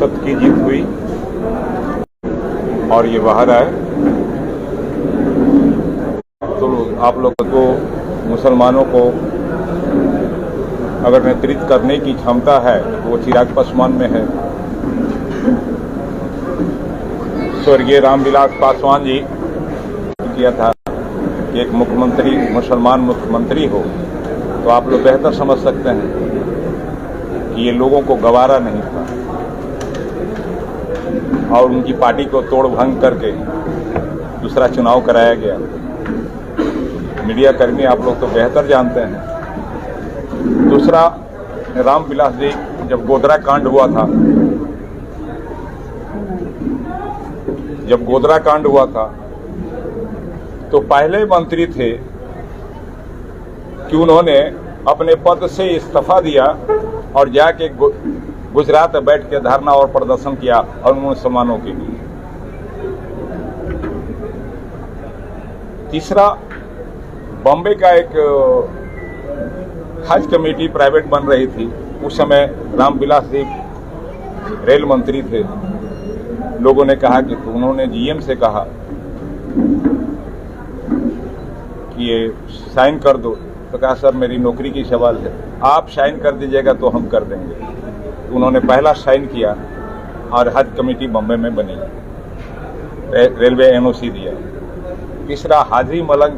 सत्य की जीत हुई और ये बाहर आए। तो आप लोगों को, मुसलमानों को अगर नेतृत्व करने की क्षमता है तो वो चिराग पासवान में है। स्वर्गीय रामविलास पासवान जी किया था कि एक मुख्यमंत्री, मुसलमान मुख्यमंत्री हो, तो आप लोग बेहतर समझ सकते हैं कि ये लोगों को गवारा नहीं था और उनकी पार्टी को तोड़ भंग करके दूसरा चुनाव कराया गया। मीडिया कर्मी आप लोग तो बेहतर जानते हैं। दूसरा, रामविलास जी जब गोधरा कांड हुआ था, तो पहले मंत्री थे कि उन्होंने अपने पद से इस्तीफा दिया और जाके गुजरात में बैठ के धरना और प्रदर्शन किया और मुसलमानों के लिए। तीसरा, बॉम्बे का एक हज कमेटी प्राइवेट बन रही थी, उस समय रामविलास जी रेल मंत्री थे। लोगों ने कहा कि, तो उन्होंने जीएम से कहा कि ये साइन कर दो, तो कहा सर मेरी नौकरी की सवाल है, आप साइन कर दीजिएगा तो हम कर देंगे। तो उन्होंने पहला साइन किया और हज कमेटी बॉम्बे में बनी, रेलवे एनओसी दिया। तीसरा, हाजी मलंग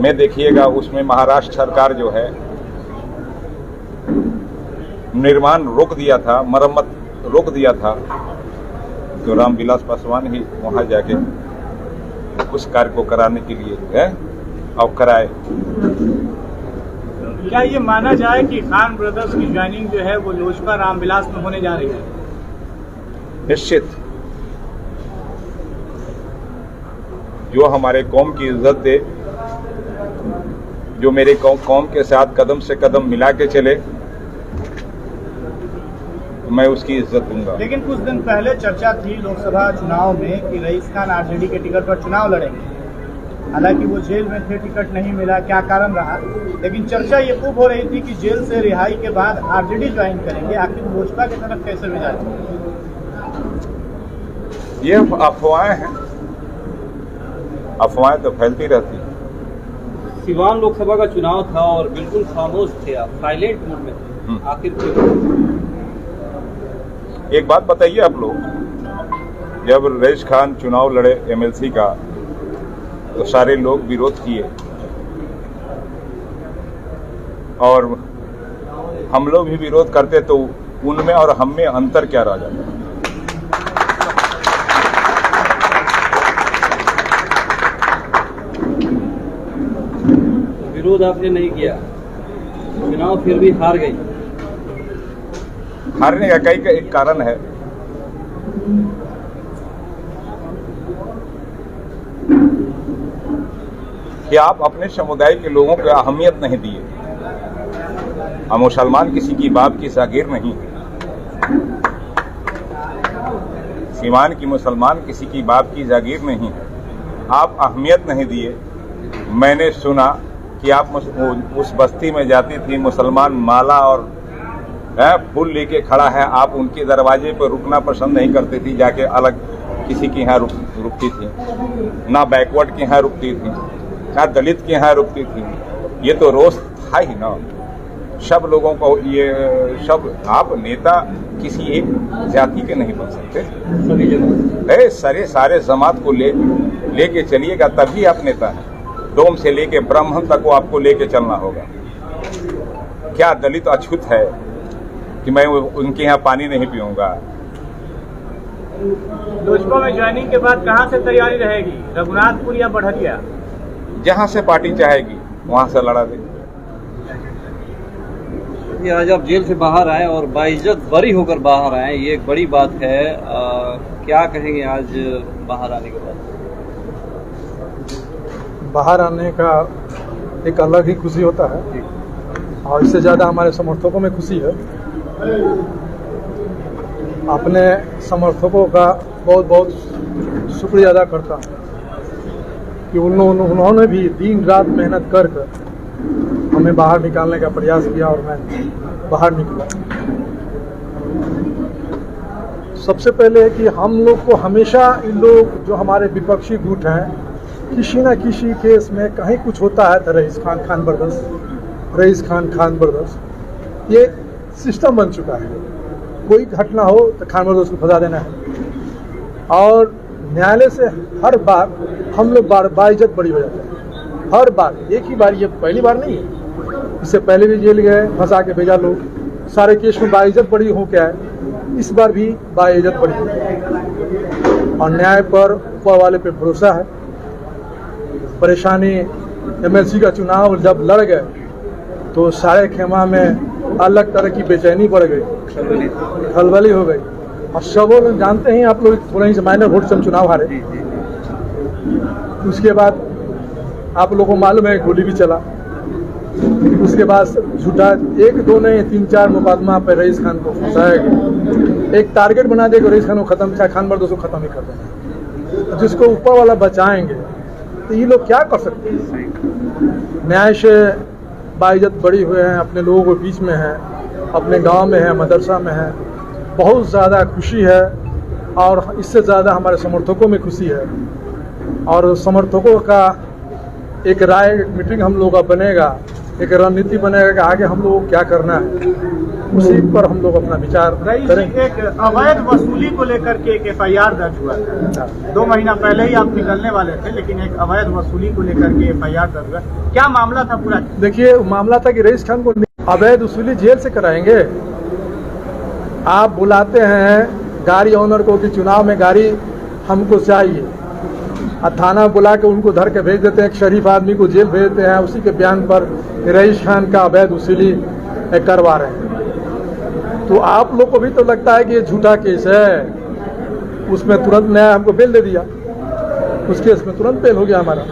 में देखिएगा, उसमें महाराष्ट्र सरकार जो है निर्माण रोक दिया था, मरम्मत रोक दिया था, तो रामविलास पासवान ही वहां जाके उस कार्य को कराने के लिए है और कराए। क्या ये माना जाए कि खान ब्रदर्स की ज्वाइनिंग जो है वो लोजपा रामविलास में होने जा रही है? निश्चित। जो हमारे कौम की इज्जत दे, जो मेरे कौम के साथ कदम से कदम मिला के चले, मैं उसकी इज्जत दूंगा। लेकिन कुछ दिन पहले चर्चा थी लोकसभा चुनाव में कि रईस खान आरजेडी के टिकट पर चुनाव लड़ेंगे। हालांकि वो जेल में थे, टिकट नहीं मिला, क्या कारण रहा, लेकिन चर्चा ये खूब हो रही थी कि जेल से रिहाई के बाद आरजेडी ज्वाइन करेंगे। आखिर लोजपा की तरफ कैसे मिला? ये अफवाहें हैं, अफवाहें तो फैलती रहती हैं। सिवान लोकसभा का चुनाव था और बिल्कुल खामोश थे आप, साइलेंट मोड में थे, आखिर क्यों? एक बात बताइए आप लोग, जब रईस खान चुनाव लड़े एमएलसी का तो सारे लोग विरोध किए और हम लोग भी विरोध करते, तो उनमें और हम में अंतर क्या रह जाता? विरोध आपने नहीं किया, चुनाव फिर भी हार गई। हारने का कई एक कारण है। कि आप अपने समुदाय के लोगों को अहमियत नहीं दिए। हम मुसलमान किसी की बाप की जागीर नहीं है। सीमान की मुसलमान किसी की बाप की जागीर नहीं है। आप अहमियत नहीं दिए। मैंने सुना कि आप उस बस्ती में जाती थी, मुसलमान माला और फूल लेके खड़ा है, आप उनके दरवाजे पर रुकना पसंद नहीं करती थी, जाके अलग किसी के यहाँ रुकती थी, ना बैकवर्ड के यहाँ रुकती थी, ना दलित के यहाँ रुकती थी। ये तो रोष था ही ना सब लोगों को। ये सब आप नेता किसी एक जाति के नहीं बन सकते, सारे जमात को लेके चलिएगा तभी आप नेता हैं। डोम से लेके ब्राह्मण तक को आपको लेके चलना होगा। क्या दलित अछूत है कि मैं उनके यहाँ पानी नहीं पीऊंगा? लोजपा में ज्वाइनिंग के बाद कहाँ से तैयारी रहेगी? रघुनाथपुर या बढ़िया? जहाँ से पार्टी चाहेगी वहाँ से लड़ा देगी। ये आज आप जेल से बाहर आए और बाइज्जत बरी होकर बाहर आए, ये एक बड़ी बात है। क्या कहेंगे आज बाहर आने के बाद? बाहर आने का एक अलग ही खुशी होता है और इससे ज़्यादा हमारे समर्थकों में खुशी है। अपने समर्थकों का बहुत बहुत शुक्रिया अदा करता हूँ कि उन्होंने भी दिन रात मेहनत कर हमें बाहर निकालने का प्रयास किया और मैं बाहर निकला। सबसे पहले है कि हम लोग को हमेशा इन लोग जो हमारे विपक्षी गुट हैं, किसी न किसी केस में कहीं कुछ होता है तो रईस खान ब्रदर्स ये सिस्टम बन चुका है। कोई घटना हो तो खान ब्रदर्स को फंसा देना है और न्यायालय से हर बार हम लोग बाइज्जत बरी हो जाते हैं। हर बार, एक ही बार, ये पहली बार नहीं है, इससे पहले भी जेल गए, फंसा के भेजा लोग, सारे केस में बाइज्जत बरी हो क्या है, इस बार भी बाइज्जत बरी और न्याय पर ऊपर वाले पे भरोसा है। परेशानी एमएलसी का चुनाव जब लड़ गए तो सारे खेमा में अलग तरह की बेचैनी बढ़ गई, खलबली हो गई और सब लोग जानते हैं, आप लोग थोड़ा ही से माइनर वोट से हम चुनाव हारे। उसके बाद आप लोगों को मालूम है गोली भी चला, उसके बाद झूठा 1, 2 नहीं 3, 4 मुकदमा पर रईस खान को फंसाया गया। एक टारगेट बना देगा रईस खान को खत्म, चाहे खान ब्रदर्स को खत्म ही कर देना, जिसको ऊपर वाला बचाएंगे तो ये लोग क्या कर सकते हैं। न्याय से बाइज्जत बड़ी हुए हैं, अपने लोगों के बीच में है, अपने गांव में है, मदरसा में है, बहुत ज़्यादा खुशी है और इससे ज़्यादा हमारे समर्थकों में खुशी है। और समर्थकों का एक राय, एक मीटिंग हम लोगों का बनेगा, एक रणनीति बनेगा कि आगे हम लोगों को क्या करना है, उसी पर हम लोग अपना विचार करेंगे। एक अवैध वसूली को लेकर के एक FIR दर्ज हुआ था, 2 महीना पहले ही आप निकलने वाले थे, लेकिन एक अवैध वसूली को लेकर के FIR दर्ज हुआ, क्या मामला था पूरा? देखिए, मामला था कि रईस खान को अवैध वसूली जेल से कराएंगे। आप बुलाते हैं गाड़ी ऑनर को कि चुनाव में गाड़ी हमको चाहिए, और थाना बुला के उनको धर के भेज देते हैं, एक शरीफ आदमी को जेल भेज देते हैं, उसी के बयान पर रईस खान का अवैध वसूली करवा रहे हैं। तो आप लोग को भी तो लगता है कि ये झूठा केस है, उसमें तुरंत न्याय हमको बेल दे दिया, उस केस में तुरंत बेल हो गया हमारा।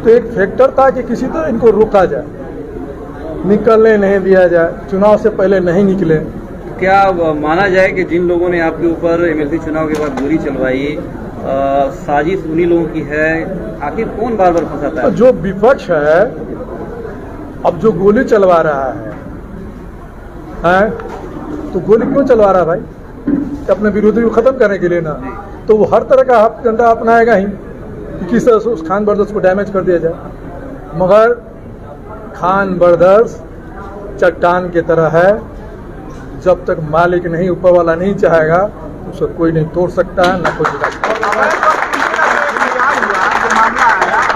तो एक फैक्टर था कि किसी तरह इनको रोका जाए, निकलने नहीं दिया जाए, चुनाव से पहले नहीं निकले। क्या माना जाए कि जिन लोगों ने आपके ऊपर एमएलसी चुनाव के बाद गोली चलवाई, साजिश उन्हीं लोगों की है? आखिर कौन बार बार फंसाता है? जो विपक्ष है, अब जो गोली चलवा रहा है तो गोली क्यों चलवा रहा है भाई? तो अपने विरोधी को खत्म करने के लिए ना, तो वो हर तरह का हाथ डंडा अपनाएगा ही कि किस तरह से उस खान ब्रदर्स को डैमेज कर दिया जाए। मगर खान ब्रदर्स चट्टान की तरह है, जब तक मालिक नहीं, ऊपर वाला नहीं चाहेगा तो उसे कोई नहीं तोड़ सकता है, ना कोई गिरा सकता है।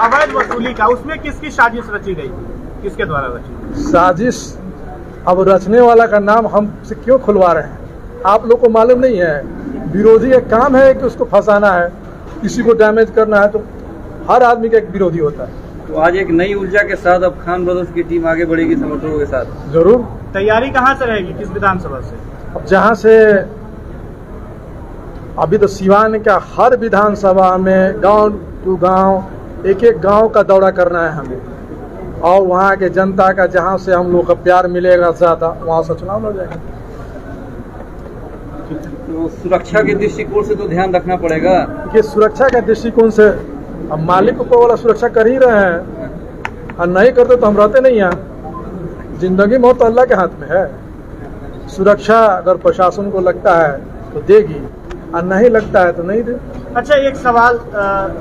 अवैध वसूली का उसमें किसकी साजिश रची गई, किसके द्वारा रची? साजिश अब रचने वाला का नाम हमसे क्यों खुलवा रहे हैं? आप लोग को मालूम नहीं है, विरोधी का काम है कि उसको फंसाना है, किसी को डैमेज करना है, तो हर आदमी का एक विरोधी होता है। तो आज एक नई ऊर्जा के साथ अब खान ब्रदर्स की टीम आगे बढ़ेगी समर्थकों के साथ? जरूर। तैयारी कहाँ से रहेगी, किस विधानसभा से? अब जहाँ से अभी तो सिवान का हर विधानसभा में गांव टू गांव, एक एक गांव का दौरा करना है हमें, और वहाँ के जनता का जहाँ से हम लोग का प्यार मिलेगा ज़्यादा, वहाँ से चुनाव लड़ जाएगा। तो सुरक्षा के दृष्टिकोण से तो ध्यान रखना पड़ेगा कि सुरक्षा के दृष्टिकोण से अब मालिक ऊपर वाला सुरक्षा कर ही रहे हैं, और नहीं करते तो हम रहते नहीं यहाँ। जिंदगी मौत तो अल्लाह के हाथ में है। सुरक्षा अगर प्रशासन को लगता है तो देगी, और नहीं लगता है तो नहीं दे। अच्छा, एक सवाल,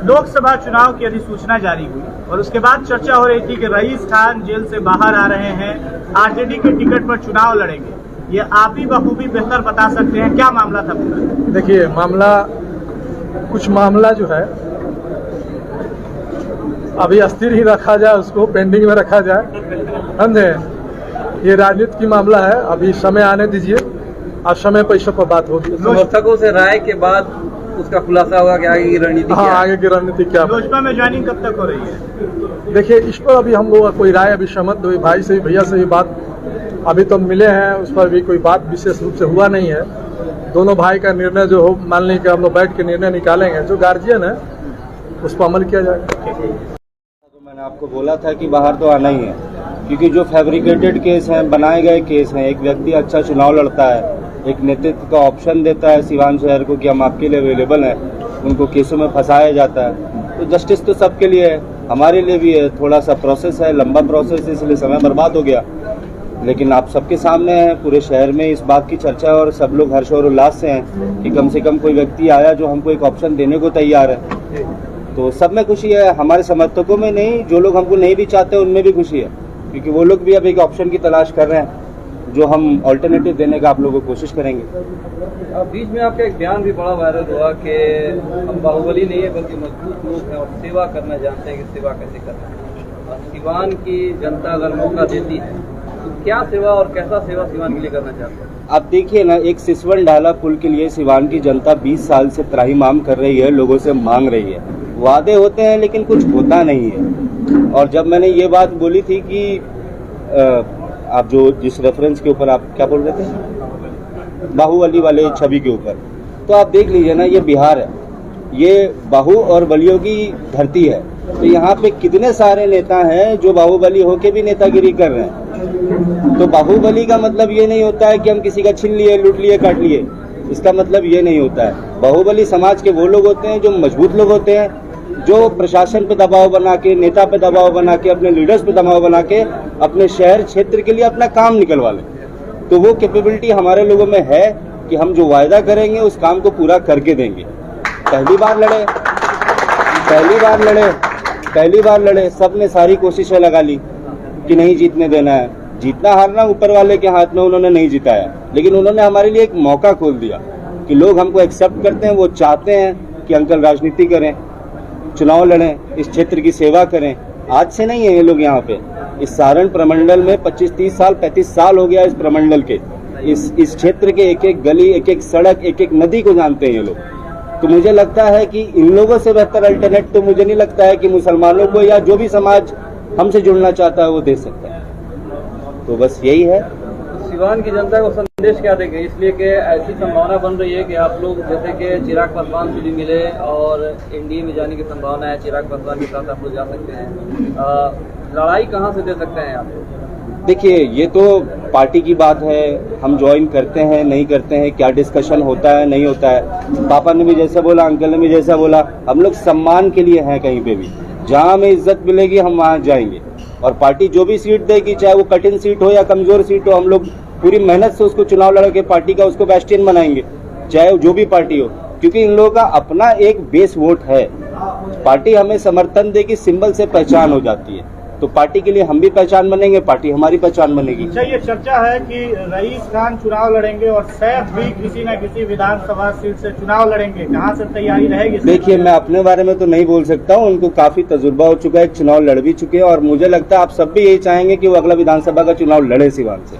लोकसभा चुनाव की अधिसूचना जारी हुई और उसके बाद चर्चा हो रही थी कि रईस खान जेल से बाहर आ रहे हैं, आरजेडी के टिकट पर चुनाव लड़ेंगे, ये आप ही बखूबी बेहतर बता सकते हैं, क्या मामला था पूरा? देखिए, कुछ मामला जो है अभी अस्थिर ही रखा जाए, उसको पेंडिंग में रखा जाए, समझे? ये राजनीति की मामला है, अभी समय आने दीजिए, और समय पर इस पर बात होगी। समर्थकों से राय के बाद उसका खुलासा होगा कि आगे की रणनीति क्या है? आगे की रणनीति क्या है? लोजपा में ज्वाइनिंग कब तक हो रही है? देखिए, इस पर अभी हम लोग का कोई राय अभी सहमत हुई, भाई से भैया से भी बात अभी तो मिले हैं, उस पर भी कोई बात विशेष रूप से हुआ नहीं है। दोनों भाई का निर्णय जो हो, मान लें कि हम लोग बैठ के निर्णय निकालेंगे, जो गार्जियन है उस पर अमल किया जाएगा। तो मैंने आपको बोला था कि बाहर तो आना ही है, क्योंकि जो फैब्रिकेटेड केस हैं, बनाए गए केस हैं, एक व्यक्ति अच्छा चुनाव लड़ता है, एक नेतृत्व का ऑप्शन देता है सिवान शहर को कि हम आपके लिए अवेलेबल हैं, उनको केसों में फंसाया जाता है। तो जस्टिस तो सबके लिए है, हमारे लिए भी है, थोड़ा सा प्रोसेस है, लंबा प्रोसेस है, इसलिए समय बर्बाद हो गया। लेकिन आप सबके सामने है, पूरे शहर में इस बात की चर्चा है और सब लोग हर्ष और उल्लास से हैं कि कम से कम कोई व्यक्ति आया जो हमको एक ऑप्शन देने को तैयार है। तो सब में खुशी है, हमारे समर्थकों में नहीं, जो लोग हमको नहीं भी चाहते उनमें भी खुशी है, क्योंकि वो लोग भी अब एक ऑप्शन की तलाश कर रहे हैं जो हम ऑल्टरनेटिव देने का आप लोगों को कोशिश करेंगे। बीच में आपका एक बयान भी बड़ा वायरल हुआ कि हम बाहुबली नहीं है बल्कि मजबूत लोग हैं और सेवा करना जानते हैं कि सेवा कैसे करना है। और सिवान की जनता अगर मौका देती है तो क्या सेवा और कैसा सेवा सिवान के लिए करना चाहते हैं? आप देखिए ना, एक सिसवन ढाला पुल के लिए सिवान की जनता 20 साल से त्राहिमाम कर रही है, लोगों से मांग रही है। वादे होते हैं लेकिन कुछ होता नहीं है। और जब मैंने ये बात बोली थी कि आप जो जिस रेफरेंस के ऊपर आप क्या बोल रहे थे, बाहुबली वाले छवि के ऊपर, तो आप देख लीजिए ना, ये बिहार है, ये बाहु और बलियों की धरती है। तो यहाँ पे कितने सारे नेता हैं जो बाहुबली होके भी नेतागिरी कर रहे हैं। तो बाहुबली का मतलब ये नहीं होता है कि हम किसी का छीन लिए, लूट लिए, काट लिए, इसका मतलब ये नहीं होता है। बाहुबली समाज के वो लोग होते हैं जो मजबूत लोग होते हैं, जो प्रशासन पे दबाव बना के, नेता पे दबाव बना के, अपने लीडर्स पे दबाव बना के अपने शहर क्षेत्र के लिए अपना काम निकलवा लें। तो वो कैपेबिलिटी हमारे लोगों में है कि हम जो वायदा करेंगे उस काम को पूरा करके देंगे। पहली बार लड़े, सबने सारी कोशिशें लगा ली कि नहीं जीतने देना है। जीतना हारना ऊपर वाले के हाथ में, उन्होंने नहीं जिताया, लेकिन उन्होंने हमारे लिए एक मौका खोल दिया कि लोग हमको एक्सेप्ट करते हैं, वो चाहते हैं कि अंकल राजनीति करें, चुनाव लड़ें, इस क्षेत्र की सेवा करें। आज से नहीं है ये लोग यहाँ पे, इस सारण प्रमंडल में 25-30 साल 35 साल हो गया इस प्रमंडल के, इस क्षेत्र के एक एक गली, एक एक सड़क, एक एक नदी को जानते हैं ये लोग। तो मुझे लगता है कि इन लोगों से बेहतर अल्टरनेट तो मुझे नहीं लगता है कि मुसलमानों को या जो भी समाज हमसे जुड़ना चाहता है वो दे सकता है। तो बस यही है। सिवान की जनता को संदेश क्या देंगे, इसलिए कि ऐसी संभावना बन रही है कि आप लोग जैसे कि चिराग पासवान से भी मिले और एनडीए में जाने की संभावना है, चिराग पासवान के साथ आप लोग जा सकते हैं। लड़ाई कहाँ से दे सकते हैं आप? देखिए, ये तो पार्टी की बात है, हम ज्वाइन करते हैं नहीं करते हैं, क्या डिस्कशन होता है नहीं होता है। पापा ने भी जैसा बोला, अंकल ने भी जैसा बोला, हम लोग सम्मान के लिए हैं। कहीं पे भी जहां हमें इज्जत मिलेगी हम वहां जाएंगे, और पार्टी जो भी सीट देगी, चाहे वो कठिन सीट हो या कमजोर सीट हो, हम लोग पूरी मेहनत से उसको चुनाव लड़ के पार्टी का उसको बैस्टियन बनाएंगे, चाहे जो भी पार्टी हो, क्योंकि इन लोगों का अपना एक बेस वोट है। पार्टी हमें समर्थन देगी, सिंबल से पहचान हो जाती है, तो पार्टी के लिए हम भी पहचान बनेंगे, पार्टी हमारी पहचान बनेगी। अच्छा, ये चर्चा है कि रईस खान चुनाव लड़ेंगे और सैफ भी किसी न किसी विधानसभा सीट से चुनाव लड़ेंगे, कहाँ से तैयारी रहेगी? देखिए, मैं अपने बारे में तो नहीं बोल सकता हूँ, उनको काफी तजुर्बा हो चुका है, चुनाव लड़ भी चुके हैं, और मुझे लगता है आप सब भी यही चाहेंगे कि वो अगला विधानसभा का चुनाव लड़े सिवान से,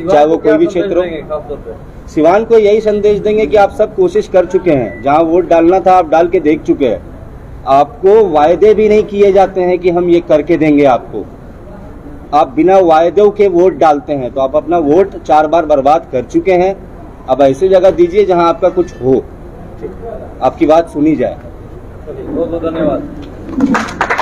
चाहे वो कोई भी क्षेत्र हो। सिवान को यही संदेश देंगे कि आप सब कोशिश कर चुके हैं, जहाँ वोट डालना था आप डाल के देख चुके हैं। आपको वायदे भी नहीं किए जाते हैं कि हम ये करके देंगे आपको, आप बिना वायदों के वोट डालते हैं, तो आप अपना वोट 4 बार बर्बाद कर चुके हैं। अब ऐसी जगह दीजिए जहां आपका कुछ हो, आपकी बात सुनी जाए। बहुत बहुत धन्यवाद।